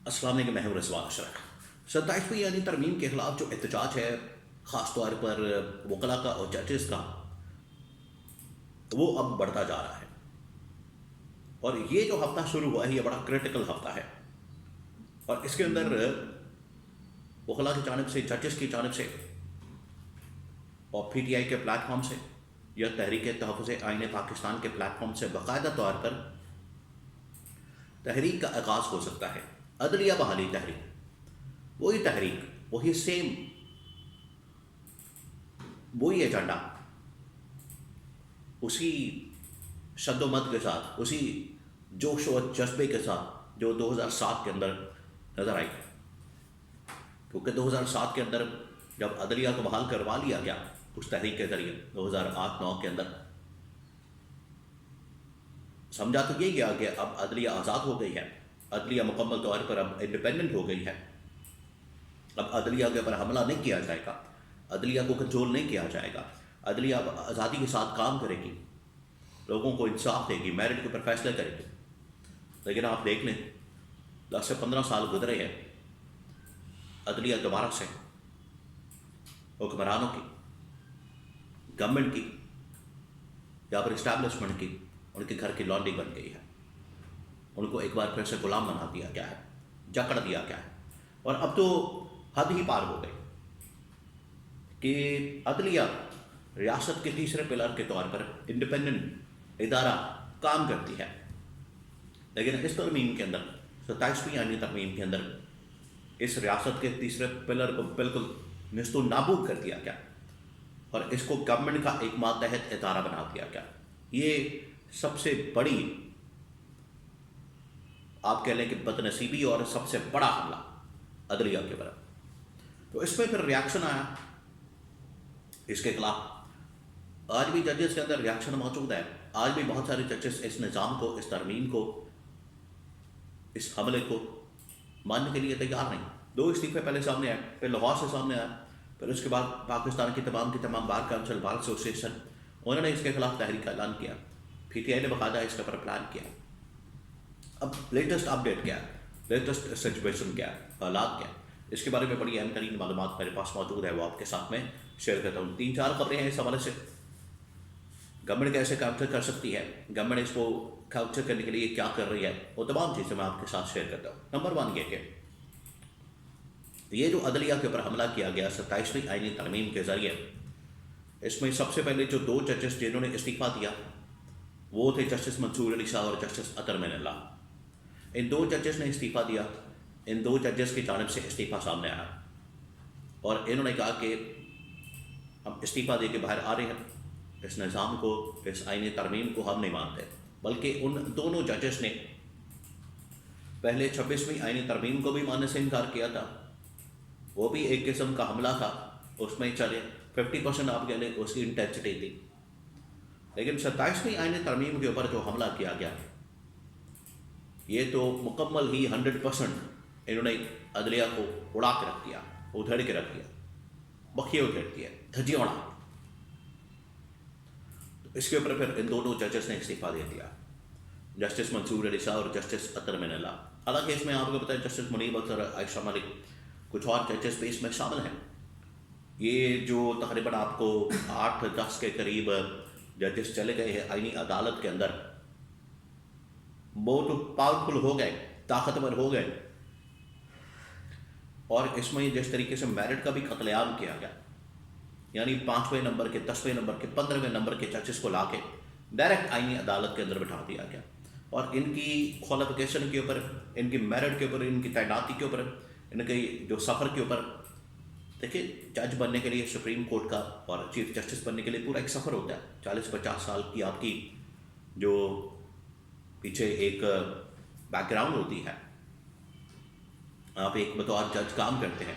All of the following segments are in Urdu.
السلام علیکم، میں ہوں رضوان اشرف۔ 27ویں یعنی ترمیم کے خلاف جو احتجاج ہے، خاص طور پر وکلاء کا اور ججز کا، وہ اب بڑھتا جا رہا ہے۔ اور یہ جو ہفتہ شروع ہوا ہے یہ بڑا کریٹیکل ہفتہ ہے، اور اس کے اندر وکلاء کی جانب سے، ججز کی جانب سے اور پی ٹی آئی کے پلیٹ فارم سے یا تحریک تحفظ آئین پاکستان کے پلیٹ فارم سے باقاعدہ طور پر تحریک کا آغاز ہو سکتا ہے۔ عدلیہ بحالی تحریک، وہی تحریک، وہی سیم، وہی ایجنڈا، اسی شد و مد کے ساتھ، اسی جوش و جذبے کے ساتھ جو 2007 کے اندر نظر آئی۔ کیونکہ 2007 کے اندر جب عدلیہ کو بحال کروا لیا گیا اس تحریک کے ذریعے، 2008-9 کے اندر سمجھا تو یہ گیا کہ اب عدلیہ آزاد ہو گئی ہے، عدلیہ مکمل طور پر اب انڈیپینڈنٹ ہو گئی ہے، اب عدلیہ کے اوپر حملہ نہیں کیا جائے گا، عدلیہ کو کنٹرول نہیں کیا جائے گا، عدلیہ اب آزادی کے ساتھ کام کرے گی، لوگوں کو انصاف دے گی، میرٹ کے اوپر فیصلے کرے گی۔ لیکن آپ دیکھ لیں 10 سے 15 سال گزرے ہیں، عدلیہ دوبارہ سے حکمرانوں کی، گورنمنٹ کی یا پھر اسٹیبلشمنٹ کی، ان کے گھر کی لانڈی بن گئی ہے۔ ان کو ایک بار پھر سے غلام بنا دیا گیا ہے، جکڑ دیا گیا ہے، اور اب تو حد ہی پار ہو گئی کہ عدلیہ ریاست کے تیسرے پلر کے طور پر انڈیپینڈنٹ ادارہ کام کرتی ہے۔ لیکن اس ترمیم کے اندر، 27ویں آئینی ترمیم کے اندر، اس ریاست کے تیسرے پلر کو بالکل نیست و نابود کر دیا گیا، اور اس کو گورنمنٹ کا ایک ماتحت ادارہ بنا دیا گیا۔ یہ سب سے بڑی، آپ کہہ لیں کہ بد نصیبی اور سب سے بڑا حملہ عدلیہ کے اوپر۔ تو اس میں پھر ریاکشن آیا اس کے خلاف۔ آج بھی ججز کے اندر ریاکشن موجود ہے، آج بھی بہت سارے ججز اس نظام کو، اس ترمیم کو، اس حملے کو ماننے کے لیے تیار نہیں۔ 2 استعفے پہلے سامنے آئے، پھر لاہور سے سامنے آیا، پھر اس کے بعد پاکستان کی تمام بار کونسل، بار ایسوسیشن، انہوں نے اس کے خلاف تحریک کا اعلان کیا، پی ٹی آئی نے باقاعدہ اس کے اوپر پلان کیا۔ اب لیٹسٹ اپڈیٹ کیا ہے، لیٹسٹ سچویشن کیا ہے، حالات کیا ہے، اس کے بارے میں بڑی اہم ترین معلومات میرے پاس موجود ہے، وہ آپ کے ساتھ میں شیئر کرتا ہوں۔ 3-4 خبریں ہیں اس حوالے سے۔ گورنمنٹ کیسے کیپچر کر سکتی ہے، گورنمنٹ اس کو کیپچر کرنے کے لیے کیا کر رہی ہے، وہ تمام چیزیں میں آپ کے ساتھ شیئر کرتا ہوں۔ نمبر 1 یہ کہ یہ جو عدلیہ کے اوپر حملہ کیا گیا 27ویں آئینی ترمیم کے ذریعے، اس میں سب سے پہلے جو 2 ججز جنہوں نے استعفیٰ دیا وہ تھے جسٹس منصور علی شاہ اور جسٹس اطہر من اللہ۔ ان 2 ججز نے استعفیٰ دیا، ان 2 ججز کی جانب سے استعفیٰ سامنے آیا، اور انہوں نے کہا کہ ہم استعفیٰ دے کے باہر آ رہے ہیں، اس نظام کو، اس آئینی ترمیم کو ہم نہیں مانتے۔ بلکہ ان دونوں ججز نے پہلے 26ویں آئینی ترمیم کو بھی ماننے سے انکار کیا تھا، وہ بھی ایک قسم کا حملہ تھا، اس میں چلے 50% آپ کہہ لیں اس کی انٹینسٹی تھی۔ لیکن 27ویں آئینی ترمیم کے اوپر جو حملہ کیا گیا، یہ تو مکمل ہی 100% انہوں نے عدلیہ کو اڑا کے رکھ دیا، ادھیڑ کے رکھ دیا، بخیے ادھیڑ دیا، دھجی اڑا۔ اس کے اوپر پھر ان دونوں ججز نے استعفیٰ دے دیا، جسٹس منصور علی شاہ اور جسٹس اطہر من اللہ۔ حالانکہ اس میں آپ کو پتہ ہے جسٹس منیب اختر، عائشہ ملک، کچھ اور ججز بھی اس میں شامل ہیں۔ یہ جو تقریباً آپ کو 8-10 کے قریب ججز چلے گئے ہیں آئینی عدالت کے اندر، بہت پاورفل ہو گئے، طاقتور ہو گئے، اور اس میں جس طریقے سے میرٹ کا بھی قتل عام کیا گیا، یعنی 5ویں نمبر کے، 10ویں نمبر کے، 15ویں نمبر کے ججز کو لا کے ڈائریکٹ آئینی عدالت کے اندر بٹھا دیا گیا، اور ان کی کوالیفیکیشن کے اوپر، ان کی میرٹ کے اوپر، ان کی تعیناتی کے اوپر، ان کے جو سفر کے اوپر، دیکھیں جج بننے کے لیے سپریم کورٹ کا اور چیف جسٹس بننے کے لیے پورا ایک سفر ہوتا ہے، 40-50 سال کی آپ کی جو پیچھے ایک بیک گراؤنڈ ہوتی ہے، آپ ایک بطور جج کام کرتے ہیں،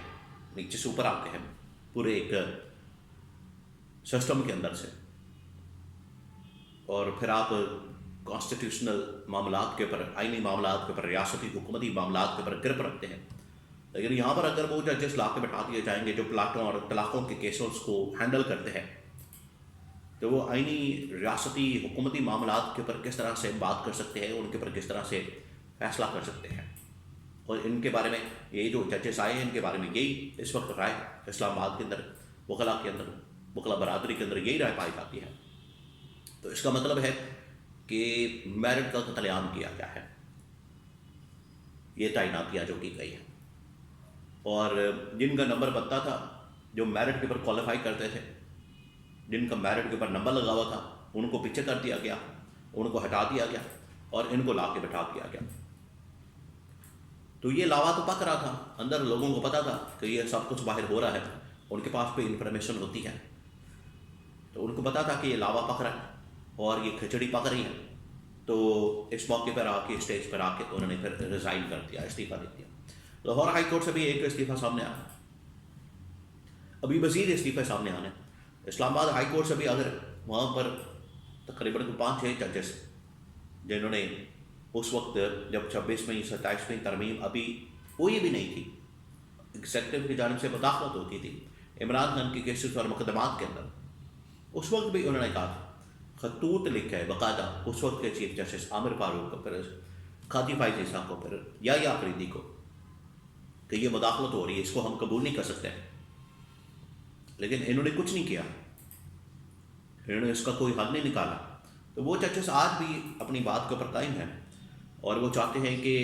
نیچے سے اوپر آتے ہیں پورے ایک سسٹم کے اندر سے، اور پھر آپ کانسٹیٹیوشنل معاملات کے اوپر، آئینی معاملات کے اوپر، ریاستی حکومتی معاملات کے اوپر گرپ رکھتے ہیں۔ لیکن یہاں پر اگر وہ ججز لا کے بٹھا دیے جائیں گے جو پلاٹوں اور طلاقوں کے کیسز کو ہینڈل کرتے ہیں، تو وہ آئینی ریاستی حکومتی معاملات کے اوپر کس طرح سے بات کر سکتے ہیں، ان کے اوپر کس طرح سے فیصلہ کر سکتے ہیں۔ اور ان کے بارے میں یہ جو ججز آئے ہیں ان کے بارے میں یہی اس وقت رائے اسلام آباد کے اندر وکلا کے اندر وکلا برادری کے اندر یہی رائے پائی جاتی ہے. تو اس کا مطلب ہے کہ میرٹ کا قتل عام کیا گیا ہے، یہ تعیناتیاں جو کی گئی ہیں. اور جن کا نمبر بنتا تھا، جو میرٹ کے اوپر کوالیفائی کرتے تھے، جن کا میرٹ کے اوپر نمبر لگا ہوا تھا، ان کو پیچھے کر دیا گیا، ان کو ہٹا دیا گیا اور ان کو لا کے بٹھا دیا گیا. تو یہ لاوا تو پک رہا تھا، اندر لوگوں کو پتا تھا کہ یہ سب کچھ باہر ہو رہا ہے، ان کے پاس کوئی انفارمیشن ہوتی ہے تو ان کو پتا تھا کہ یہ لاوا پک رہا ہے اور یہ کھچڑی پک رہی ہے. تو اس موقع پر آ کے اسٹیج پر آ کے انہوں نے پھر ریزائن کر دیا، استعفیٰ دے دیا. لاہور ہائی کورٹ سے بھی ایک استعفیٰ سامنے آیا، ابھی مزید استعفے سامنے آنے. اسلام آباد ہائی کورٹ سے بھی اگر وہاں پر تقریباً 5-6 ججز جنہوں نے اس وقت جب 26ویں 27ویں ترمیم ابھی ہوئی بھی نہیں تھی، ایگزیکٹو کی جانب سے مداخلت ہوتی تھی عمران خان کی کیسز اور مقدمات کے اندر، اس وقت بھی انہوں نے کہا تھا، خطوط لکھا ہے باقاعدہ اس وقت کے چیف جسٹس عامر فاروق کو، پھر کھاتی فائز صاحب کو، پھر یا آفریدی کو، کہ یہ مداخلت ہو رہی ہے، اس کو ہم قبول نہیں کر سکتے. لیکن انہوں نے کچھ نہیں کیا، انہوں نے اس کا کوئی حل نہیں نکالا. تو وہ ججز آج بھی اپنی بات کے اوپر قائم ہیں اور وہ چاہتے ہیں کہ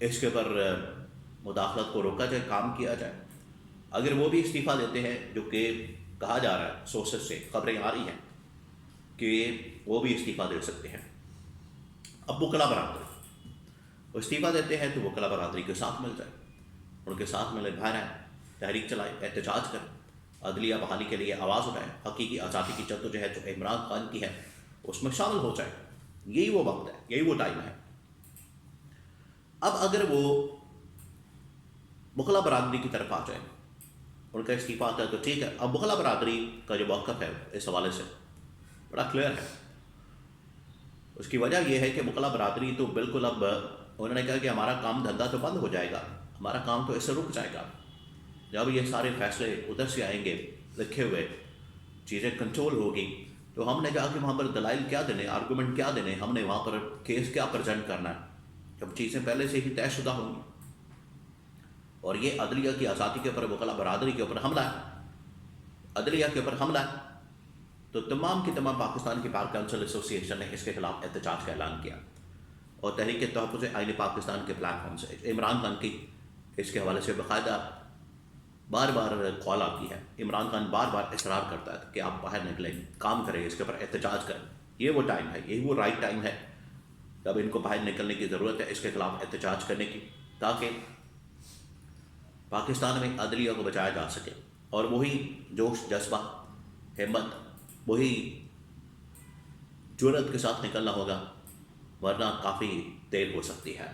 اس کے اوپر مداخلت کو روکا جائے، کام کیا جائے. اگر وہ بھی استعفیٰ دیتے ہیں، جو کہ کہا جا رہا ہے، سورسز سے خبریں آ رہی ہیں کہ وہ بھی استعفیٰ دے سکتے ہیں. اب وکلا برادری وہ استعفیٰ دیتے ہیں تو وکلا برادری کے ساتھ مل جائے، ان کے ساتھ ملے، باہر آئیں، تحریک چلائیں، احتجاج کریں، عدلیہ بحالی کے لیے آواز اٹھائیں، حقیقی آزادی کی جدوجہد جو عمران خان کی ہے اس میں شامل ہو جائیں. یہی وہ وقت ہے، یہی وہ ٹائم ہے. اب اگر وہ وکلا برادری کی طرف آ جائیں، ان کا استعفیٰ آتا ہے تو ٹھیک ہے. اب وکلا برادری کا جو موقف ہے اس حوالے سے بڑا کلیئر ہے. اس کی وجہ یہ ہے کہ وکلا برادری تو بالکل اب انہوں نے کہا کہ ہمارا کام دھندا تو بند ہو جائے گا، ہمارا کام تو اس سے رک جائے گا جب یہ سارے فیصلے ادھر سے آئیں گے لکھے ہوئے، چیزیں کنٹرول ہوگی. تو ہم نے کہا کہ وہاں پر دلائل کیا دینے، آرگومنٹ کیا دینے، ہم نے وہاں پر کیس کیا پریزنٹ کرنا ہے جب چیزیں پہلے سے ہی طے شدہ ہوں گی. اور یہ عدلیہ کی آزادی کے اوپر وکلا برادری کے اوپر حملہ ہے، عدلیہ کے اوپر حملہ ہے. تو تمام کی تمام پاکستان کی بار کونسل ایسوسی ایشن نے اس کے خلاف احتجاج کا اعلان کیا اور تحریک تحفظ آئین پاکستان کے پلیٹ فارم سے عمران خان کی اس کے حوالے سے باقاعدہ بار بار کال آتی ہے. عمران خان بار بار اصرار کرتا ہے کہ آپ باہر نکلیں، کام کریں، اس کے اوپر احتجاج کریں. یہ وہ ٹائم ہے، یہی وہ رائٹ ٹائم ہے جب ان کو باہر نکلنے کی ضرورت ہے اس کے خلاف احتجاج کرنے کی، تاکہ پاکستان میں عدلیہ کو بچایا جا سکے. اور وہی جوش، جذبہ، ہمت، وہی جرأت کے ساتھ نکلنا ہوگا، ورنہ کافی دیر ہو سکتی ہے.